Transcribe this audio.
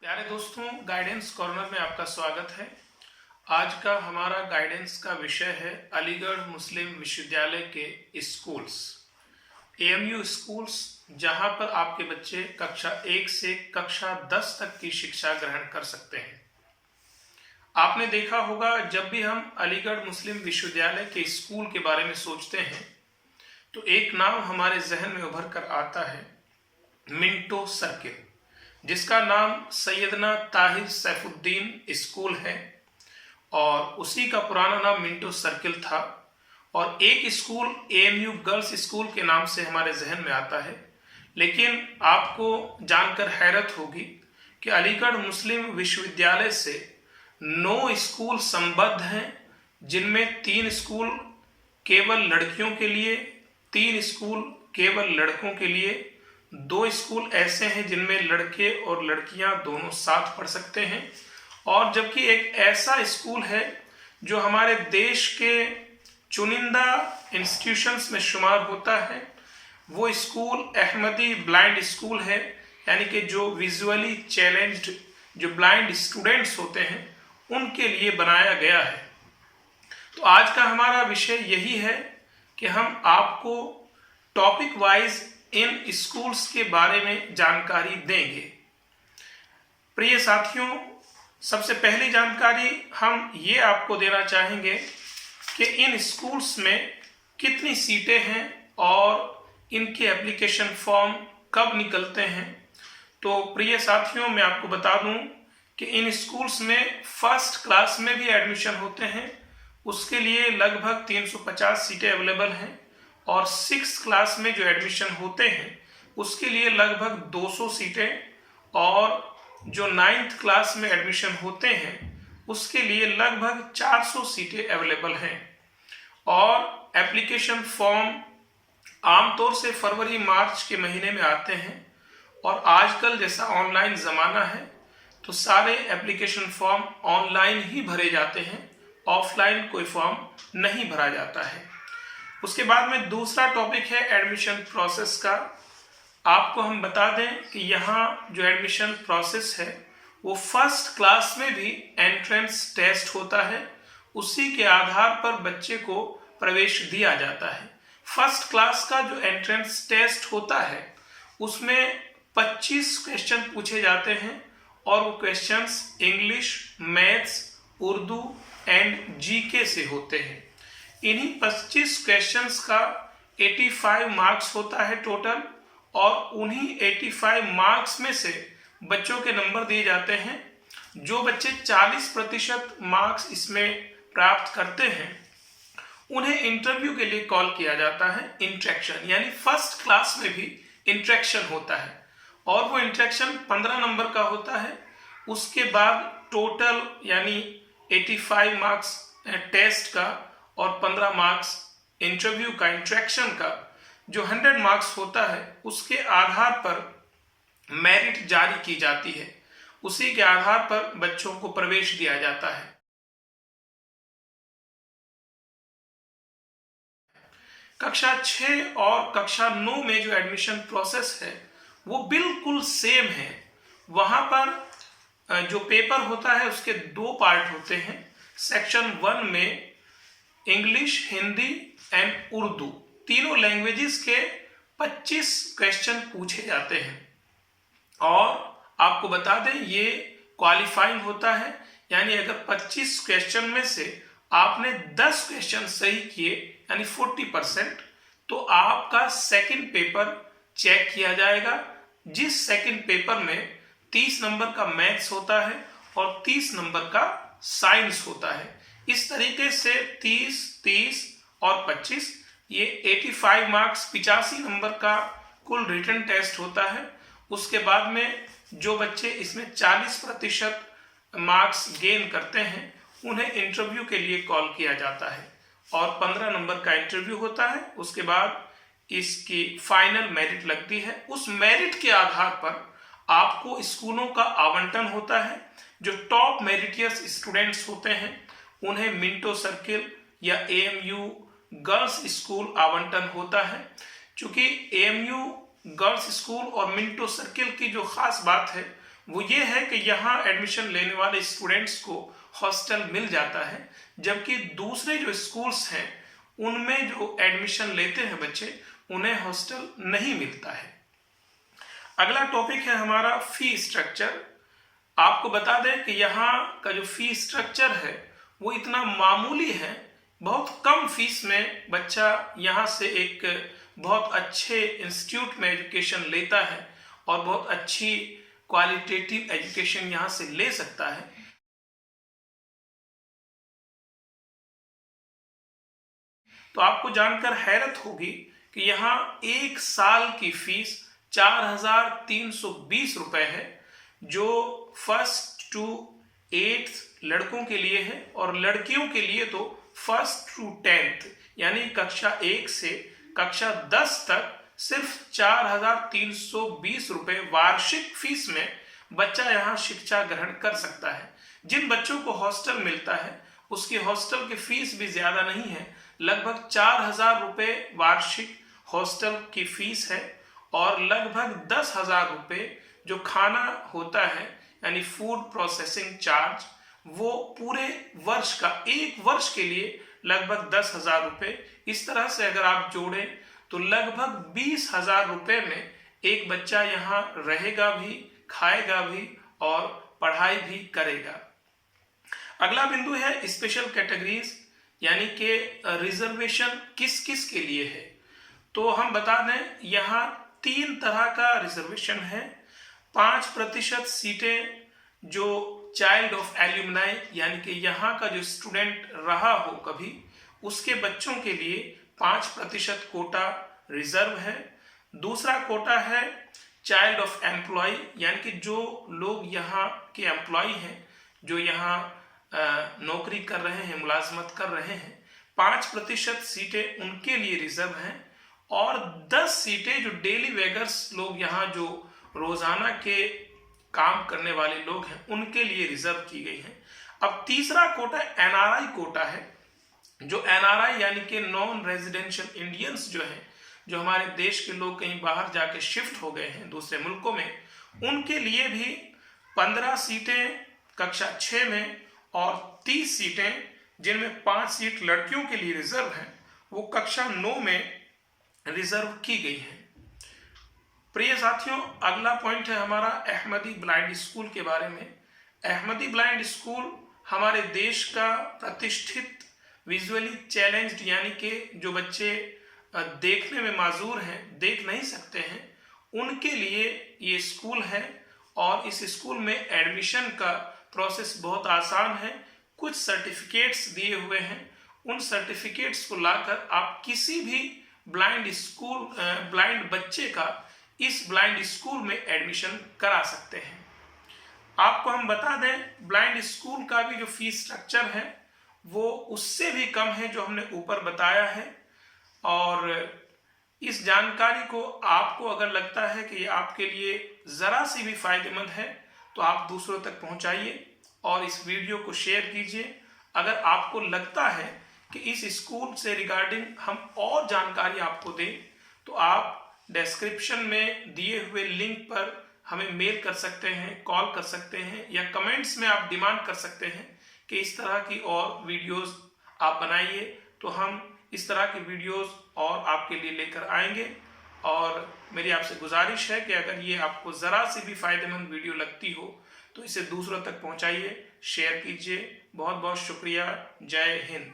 प्यारे दोस्तों, guidance corner में आपका स्वागत है। आज का हमारा गाइडेंस का विषय है अलीगढ़ मुस्लिम विश्वविद्यालय के स्कूल्स, एएमयू स्कूल्स, जहां पर आपके बच्चे कक्षा 1 से कक्षा 10 तक की शिक्षा ग्रहण कर सकते हैं। आपने देखा होगा, जब भी हम अलीगढ़ मुस्लिम विश्वविद्यालय के स्कूल के बारे में सोचते हैं तो एक नाम हमारे जहन में उभर कर आता है, मिंटो सर्किल, जिसका नाम सैयदना ताहिर सैफुद्दीन स्कूल है और उसी का पुराना नाम मिंटो सर्किल था। और एक स्कूल एएमयू गर्ल्स स्कूल के नाम से हमारे जहन में आता है। लेकिन आपको जानकर हैरत होगी कि अलीगढ़ मुस्लिम विश्वविद्यालय से 9 स्कूल संबद्ध हैं, जिनमें 3 स्कूल केवल लड़कियों के लिए, 3 स्कूल केवल लड़कों के लिए, 2 स्कूल ऐसे हैं जिनमें लड़के और लड़कियां दोनों साथ पढ़ सकते हैं, और जबकि एक ऐसा स्कूल है जो हमारे देश के चुनिंदा इंस्टीट्यूशंस में शुमार होता है। वो स्कूल अहमदी ब्लाइंड स्कूल है, यानी कि जो विजुअली चैलेंज्ड, जो ब्लाइंड स्टूडेंट्स होते हैं, उनके लिए बनाया गया है। तो आज का हमारा विषय यही है कि हम आपको टॉपिक वाइज इन स्कूल्स के बारे में जानकारी देंगे। प्रिय साथियों, सबसे पहली जानकारी हम ये आपको देना चाहेंगे कि इन स्कूल्स में कितनी सीटें हैं और इनके एप्लीकेशन फॉर्म कब निकलते हैं। तो प्रिय साथियों, मैं आपको बता दूं कि इन स्कूल्स में फर्स्ट क्लास में भी एडमिशन होते हैं, उसके लिए लगभग 350 सीटें अवेलेबल हैं, और 6th क्लास में जो एडमिशन होते हैं उसके लिए लगभग 200 सीटें, और जो 9th क्लास में एडमिशन होते हैं उसके लिए लगभग 400 सीटें अवेलेबल हैं। और एप्लीकेशन फॉर्म आमतौर से फरवरी मार्च के महीने में आते हैं, और आजकल जैसा ऑनलाइन ज़माना है तो सारे एप्लीकेशन फॉर्म ऑनलाइन ही भरे जाते हैं, ऑफलाइन कोई फॉर्म नहीं भरा जाता है। उसके बाद में दूसरा टॉपिक है एडमिशन प्रोसेस का। आपको हम बता दें कि यहाँ जो एडमिशन प्रोसेस है वो फर्स्ट क्लास में भी एंट्रेंस टेस्ट होता है, उसी के आधार पर बच्चे को प्रवेश दिया जाता है। फर्स्ट क्लास का जो एंट्रेंस टेस्ट होता है उसमें 25 क्वेश्चन पूछे जाते हैं, और वो questions English, maths, Urdu and GK से होते हैं। इन्हीं 25 क्वेश्चंस का 85 मार्क्स होता है टोटल, और उन्हीं 85 मार्क्स में से बच्चों के नंबर दिए जाते हैं। जो बच्चे 40% मार्क्स इसमें प्राप्त करते हैं उन्हें इंटरव्यू के लिए कॉल किया जाता है, इंट्रैक्शन, यानी फर्स्ट क्लास में भी इंट्रैक्शन होता है, और वो इंट्रैक्शन 15 नंबर का होता है। उसके बाद टोटल यानी 85 मार्क्स टेस्ट का और 15 मार्क्स इंटरव्यू का, इंट्रैक्शन का, जो 100 मार्क्स होता है उसके आधार पर मेरिट जारी की जाती है। उसी के आधार पर बच्चों को प्रवेश दिया जाता है। कक्षा 6 और कक्षा 9 में जो एडमिशन प्रोसेस है वो बिल्कुल सेम है। वहां पर जो पेपर होता है उसके 2 पार्ट होते हैं। सेक्शन 1 में इंग्लिश, हिंदी एंड उर्दू, तीनों लैंग्वेजेस के 25 क्वेश्चन पूछे जाते हैं, और आपको बता दें ये क्वालिफाइंग होता है, यानी अगर 25 क्वेश्चन में से आपने 10 क्वेश्चन सही किए यानी 40%, तो आपका सेकंड पेपर चेक किया जाएगा, जिस सेकंड पेपर में 30 नंबर का मैथ्स होता है और 30 नंबर का साइंस होता है। इस तरीके से 30, 30 और 25, ये 85 मार्क्स, 85 नंबर का कुल रिटन टेस्ट होता है। उसके बाद में जो बच्चे इसमें 40% मार्क्स गेन करते हैं उन्हें इंटरव्यू के लिए कॉल किया जाता है, और 15 नंबर का इंटरव्यू होता है। उसके बाद इसकी फाइनल मेरिट लगती है। उस मेरिट के आधार पर आपको स्कूलों का आवंटन होता है। जो टॉप मेरिटियस स्टूडेंट्स होते हैं उन्हें मिंटो सर्किल या एएमयू गर्ल्स स्कूल आवंटन होता है। चूंकि एएमयू गर्ल्स स्कूल और मिंटो सर्किल की जो खास बात है वो ये है कि यहाँ एडमिशन लेने वाले स्टूडेंट्स को हॉस्टल मिल जाता है, जबकि दूसरे जो स्कूल्स हैं उनमें जो एडमिशन लेते हैं बच्चे, उन्हें हॉस्टल नहीं मिलता है। अगला टॉपिक है हमारा फी स्ट्रक्चर। आपको बता दें कि यहाँ का जो फी स्ट्रक्चर है वो इतना मामूली है, बहुत कम फीस में बच्चा यहाँ से एक बहुत अच्छे इंस्टीट्यूट में एजुकेशन लेता है और बहुत अच्छी क्वालिटेटिव एजुकेशन यहाँ से ले सकता है। तो आपको जानकर हैरत होगी कि यहाँ एक साल की फीस 4,320 रुपए है, जो 1st to 8th लड़कों के लिए है, और लड़कियों के लिए तो 1st to 10th यानी कक्षा 1 से कक्षा 10 तक सिर्फ 4,320 रुपए वार्षिक फीस में बच्चा यहाँ शिक्षा ग्रहण कर सकता है। जिन बच्चों को हॉस्टल मिलता है उसकी हॉस्टल की फीस भी ज्यादा नहीं है, लगभग 4,000 रुपए वार्षिक हॉस्टल की फीस है, और लगभग 10,000 रुपए जो खाना होता है यानी फूड प्रोसेसिंग चार्ज, वो पूरे वर्ष का, एक वर्ष के लिए लगभग 10,000 रुपए। इस तरह से अगर आप जोड़ें तो लगभग 20,000 रुपए में एक बच्चा यहाँ रहेगा भी, खाएगा भी और पढ़ाई भी करेगा। अगला बिंदु है स्पेशल कैटेगरीज, यानी कि रिजर्वेशन किस किस के लिए है। तो हम बता दें यहाँ 3 तरह का रिजर्वेशन है। 5% सीटें जो चाइल्ड ऑफ एल्यूमनाई यानी कि यहाँ का जो स्टूडेंट रहा हो कभी, उसके बच्चों के लिए 5% कोटा रिजर्व है। दूसरा कोटा है चाइल्ड ऑफ एम्प्लॉय, यानी कि जो लोग यहाँ के एम्प्लॉय हैं, जो यहाँ नौकरी कर रहे हैं, मुलाजमत कर रहे हैं, 5% सीटें उनके लिए रिजर्व हैं, और 10 सीटें जो डेली वेगर्स लोग यहाँ जो रोजाना के काम करने वाले लोग हैं उनके लिए रिजर्व की गई हैं। अब तीसरा कोटा एनआरआई कोटा है, जो एनआरआई यानी कि नॉन रेजिडेंशियल इंडियंस जो हैं, जो हमारे देश के लोग कहीं बाहर जाके शिफ्ट हो गए हैं दूसरे मुल्कों में, उनके लिए भी 15 सीटें कक्षा 6 में और 30 सीटें जिनमें 5 सीट लड़कियों के लिए रिजर्व हैं, वो कक्षा 9 में रिजर्व की गई है। प्रिय साथियों, अगला पॉइंट है हमारा अहमदी ब्लाइंड स्कूल के बारे में। अहमदी ब्लाइंड स्कूल हमारे देश का प्रतिष्ठित विजुअली चैलेंज्ड यानी कि जो बच्चे देखने में माजूर हैं, देख नहीं सकते हैं, उनके लिए ये स्कूल है, और इस स्कूल में एडमिशन का प्रोसेस बहुत आसान है। कुछ सर्टिफिकेट्स दिए हुए हैं, उन सर्टिफिकेट्स को लाकर आप किसी भी ब्लाइंड बच्चे का इस ब्लाइंड स्कूल में एडमिशन करा सकते हैं। आपको हम बता दें, ब्लाइंड स्कूल का भी जो फीस स्ट्रक्चर है वो उससे भी कम है जो हमने ऊपर बताया है, और इस जानकारी को आपको अगर लगता है कि ये आपके लिए जरा सी भी फायदेमंद है तो आप दूसरों तक पहुंचाइए और इस वीडियो को शेयर कीजिए। अगर आपको लगता है कि इस स्कूल से रिगार्डिंग हम और जानकारी आपको दें तो आप डिस्क्रिप्शन में दिए हुए लिंक पर हमें मेल कर सकते हैं, कॉल कर सकते हैं, या कमेंट्स में आप डिमांड कर सकते हैं कि इस तरह की और वीडियोस आप बनाइए, तो हम इस तरह की वीडियोस और आपके लिए लेकर आएंगे। और मेरी आपसे गुजारिश है कि अगर ये आपको ज़रा सी भी फायदेमंद वीडियो लगती हो तो इसे दूसरों तक पहुंचाइए, शेयर कीजिए। बहुत बहुत शुक्रिया। जय हिंद।